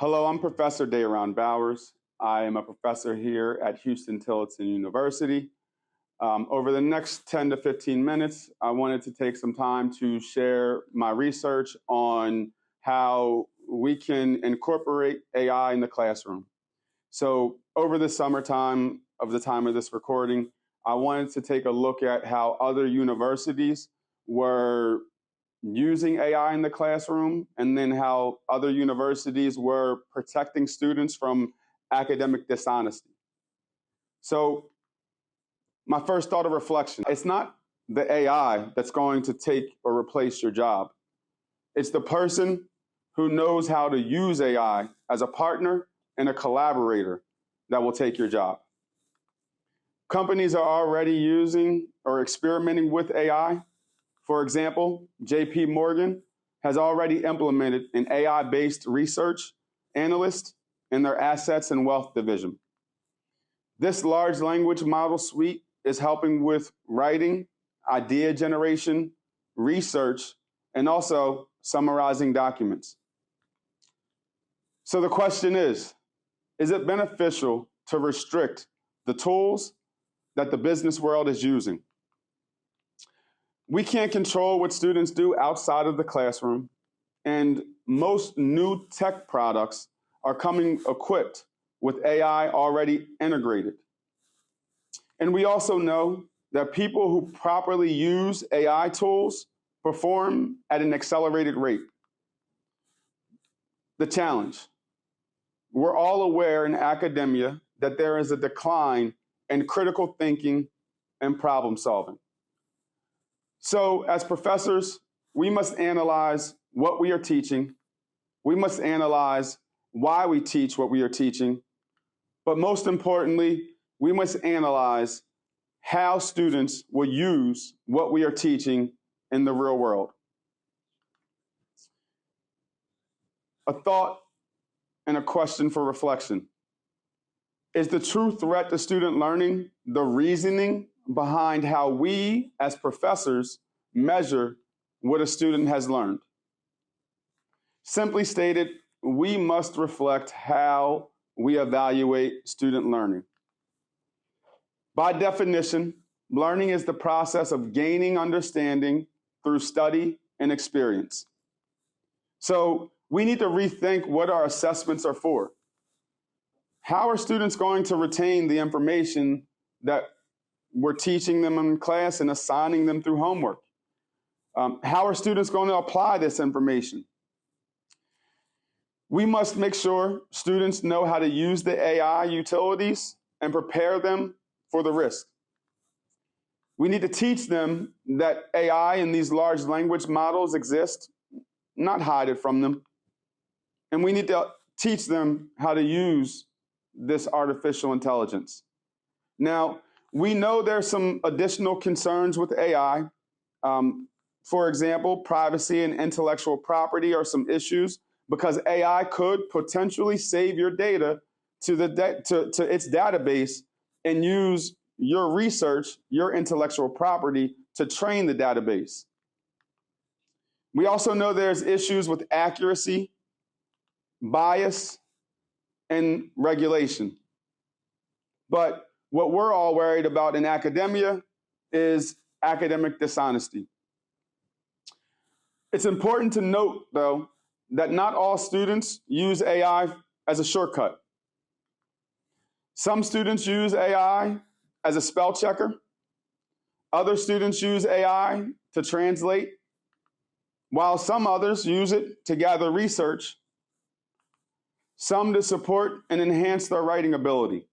Hello, I'm Professor Dayron Bowers. I am a professor here at Huston-Tillotson University. Over the next 10 to 15 minutes, I wanted to take some time to share my research on how we can incorporate AI in the classroom. So over the summertime of the time of this recording, I wanted to take a look at how other universities were using AI in the classroom, and then how other universities were protecting students from academic dishonesty. So my first thought of reflection, it's not the AI that's going to take or replace your job. It's the person who knows how to use AI as a partner and a collaborator that will take your job. Companies are already using or experimenting with AI. For example, JP Morgan has already implemented an AI-based research analyst in their assets and wealth division. This large language model suite is helping with writing, idea generation, research, and also summarizing documents. So the question is it beneficial to restrict the tools that the business world is using? We can't control what students do outside of the classroom, and most new tech products are coming equipped with AI already integrated. And we also know that people who properly use AI tools perform at an accelerated rate. The challenge: we're all aware in academia that there is a decline in critical thinking and problem solving. So as professors, we must analyze what we are teaching. We must analyze why we teach what we are teaching. But most importantly, we must analyze how students will use what we are teaching in the real world. A thought and a question for reflection. Is the true threat to student learning the reasoning behind how we, as professors, measure what a student has learned? Simply stated, we must reflect how we evaluate student learning. By definition, learning is the process of gaining understanding through study and experience. So we need to rethink what our assessments are for. How are students going to retain the information that we're teaching them in class and assigning them through homework? How are students going to apply this information? We must make sure students know how to use the AI utilities and prepare them for the risk. We need to teach them that AI and these large language models exist, not hide it from them. And we need to teach them how to use this artificial intelligence. Now, we know there's some additional concerns with AI. For example, privacy and intellectual property are some issues because AI could potentially save your data to its database and use your research, your intellectual property, to train the database. We also know there's issues with accuracy, bias, and regulation. But what we're all worried about in academia is academic dishonesty. It's important to note, though, that not all students use AI as a shortcut. Some students use AI as a spell checker. Other students use AI to translate, while some others use it to gather research, some to support and enhance their writing ability.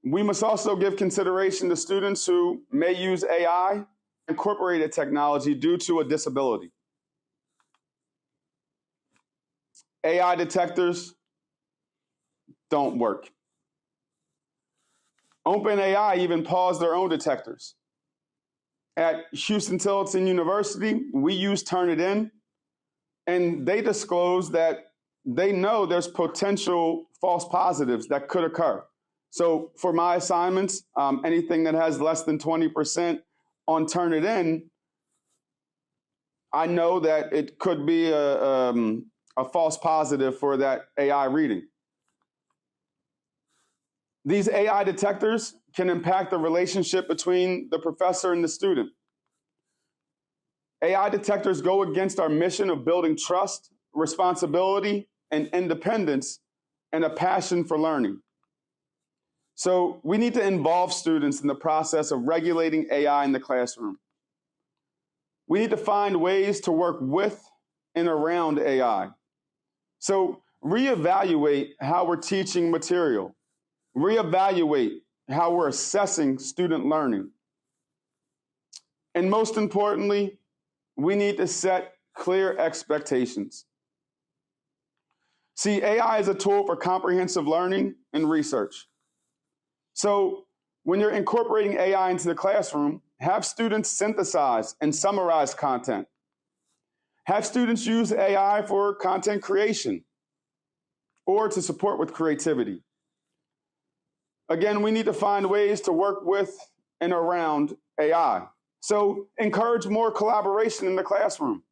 We must also give consideration to students who may use AI incorporated technology due to a disability. AI detectors don't work. OpenAI even paused their own detectors. At Huston-Tillotson University, we use Turnitin, and they disclosed that they know there's potential false positives that could occur. So for my assignments, anything that has less than 20% on Turnitin, I know that it could be a a false positive for that AI reading. These AI detectors can impact the relationship between the professor and the student. AI detectors go against our mission of building trust, responsibility, and independence, and a passion for learning. So we need to involve students in the process of regulating AI in the classroom. We need to find ways to work with and around AI. So reevaluate how we're teaching material. Reevaluate how we're assessing student learning. And most importantly, we need to set clear expectations. See, AI is a tool for comprehensive learning and research. So when you're incorporating AI into the classroom, have students synthesize and summarize content. Have students use AI for content creation or to support with creativity. Again, we need to find ways to work with and around AI. So encourage more collaboration in the classroom.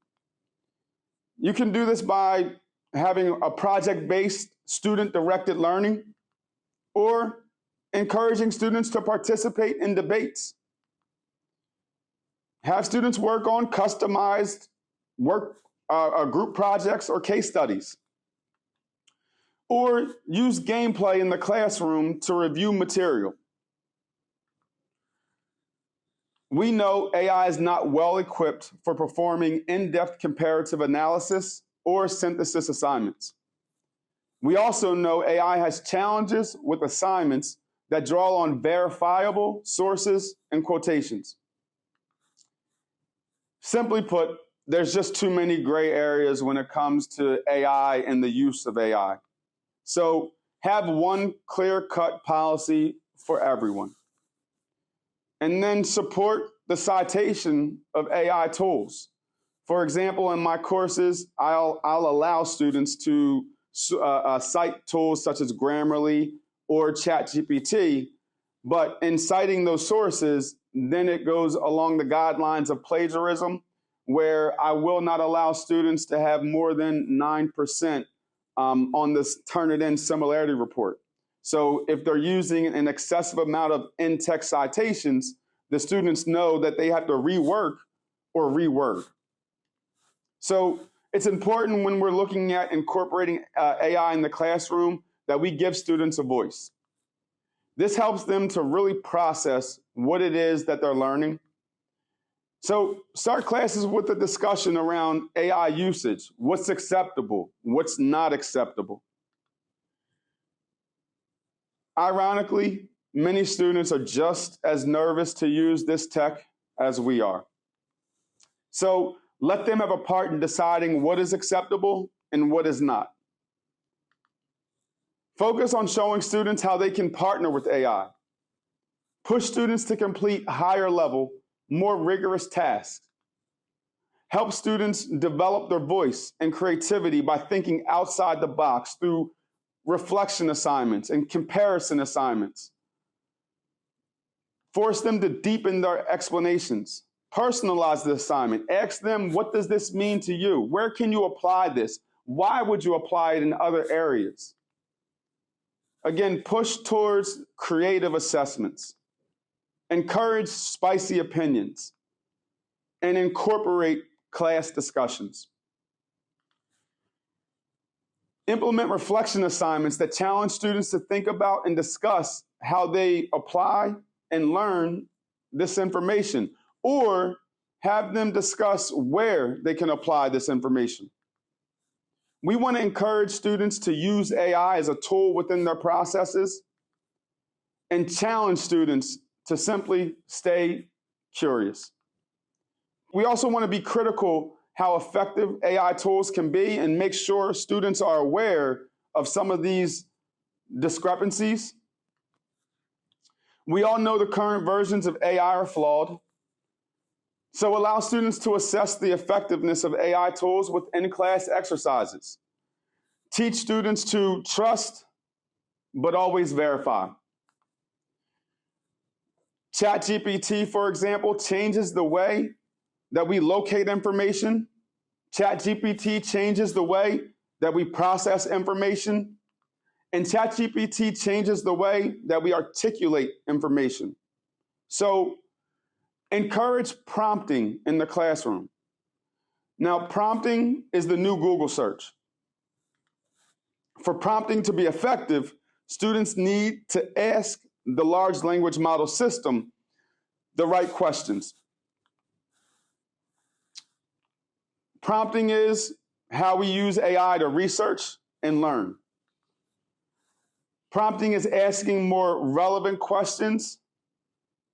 You can do this by having a project-based student-directed learning or encouraging students to participate in debates. Have students work on customized group projects or case studies. Or use gameplay in the classroom to review material. We know AI is not well equipped for performing in-depth comparative analysis or synthesis assignments. We also know AI has challenges with assignments that draw on verifiable sources and quotations. Simply put, there's just too many gray areas when it comes to AI and the use of AI. So have one clear-cut policy for everyone. And then support the citation of AI tools. For example, in my courses, I'll allow students to cite tools such as Grammarly or ChatGPT, but in citing those sources, then it goes along the guidelines of plagiarism, where I will not allow students to have more than 9% on this Turnitin similarity report. So if they're using an excessive amount of in-text citations, the students know that they have to rework or reword. So it's important when we're looking at incorporating AI in the classroom that we give students a voice. This helps them to really process what it is that they're learning. So start classes with a discussion around AI usage. What's acceptable? What's not acceptable? Ironically, many students are just as nervous to use this tech as we are. So let them have a part in deciding what is acceptable and what is not. Focus on showing students how they can partner with AI. Push students to complete higher level, more rigorous tasks. Help students develop their voice and creativity by thinking outside the box through reflection assignments and comparison assignments. Force them to deepen their explanations. Personalize the assignment. Ask them, what does this mean to you? Where can you apply this? Why would you apply it in other areas? Again, push towards creative assessments. Encourage spicy opinions. And incorporate class discussions. Implement reflection assignments that challenge students to think about and discuss how they apply and learn this information, or have them discuss where they can apply this information. We want to encourage students to use AI as a tool within their processes and challenge students to simply stay curious. We also want to be critical how effective AI tools can be and make sure students are aware of some of these discrepancies. We all know the current versions of AI are flawed. So allow students to assess the effectiveness of AI tools with in-class exercises. Teach students to trust, but always verify. ChatGPT, for example, changes the way that we locate information. ChatGPT changes the way that we process information, and ChatGPT changes the way that we articulate information. So encourage prompting in the classroom. Now, prompting is the new Google search. For prompting to be effective, students need to ask the large language model system the right questions. Prompting is how we use AI to research and learn. Prompting is asking more relevant questions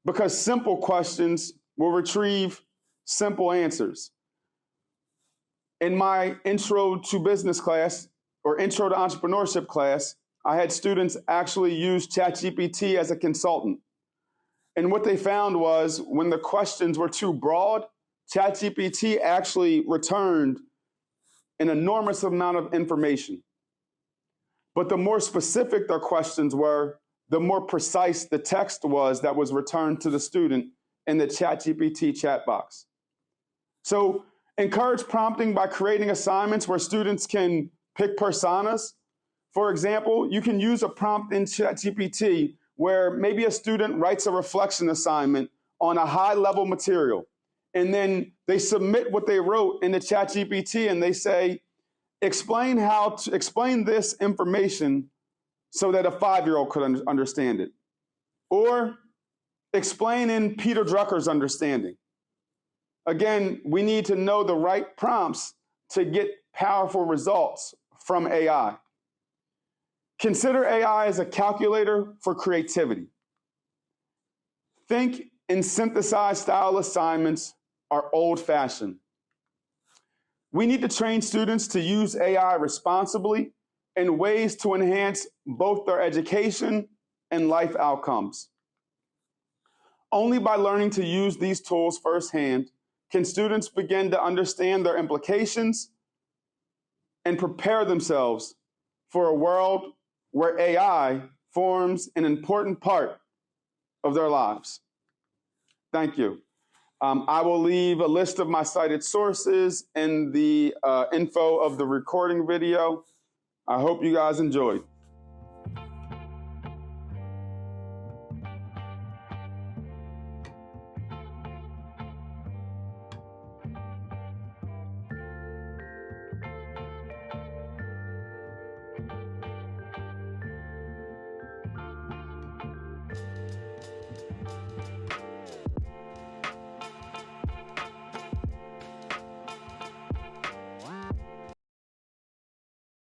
because simple questions will retrieve simple answers. In my intro to business class or intro to entrepreneurship class, I had students actually use ChatGPT as a consultant. And what they found was when the questions were too broad, ChatGPT actually returned an enormous amount of information. But the more specific their questions were, the more precise the text was that was returned to the student in the ChatGPT chat box. So encourage prompting by creating assignments where students can pick personas. For example, you can use a prompt in ChatGPT where maybe a student writes a reflection assignment on a high-level material, and then they submit what they wrote in the ChatGPT and they say, explain this information so that a 5-year-old could understand it. Or explain in Peter Drucker's understanding. Again, we need to know the right prompts to get powerful results from AI. Consider AI as a calculator for creativity. Think and synthesize style assignments are old-fashioned. We need to train students to use AI responsibly in ways to enhance both their education and life outcomes. Only by learning to use these tools firsthand can students begin to understand their implications and prepare themselves for a world where AI forms an important part of their lives. Thank you. I will leave a list of my cited sources in the info of the recording video. I hope you guys enjoyed.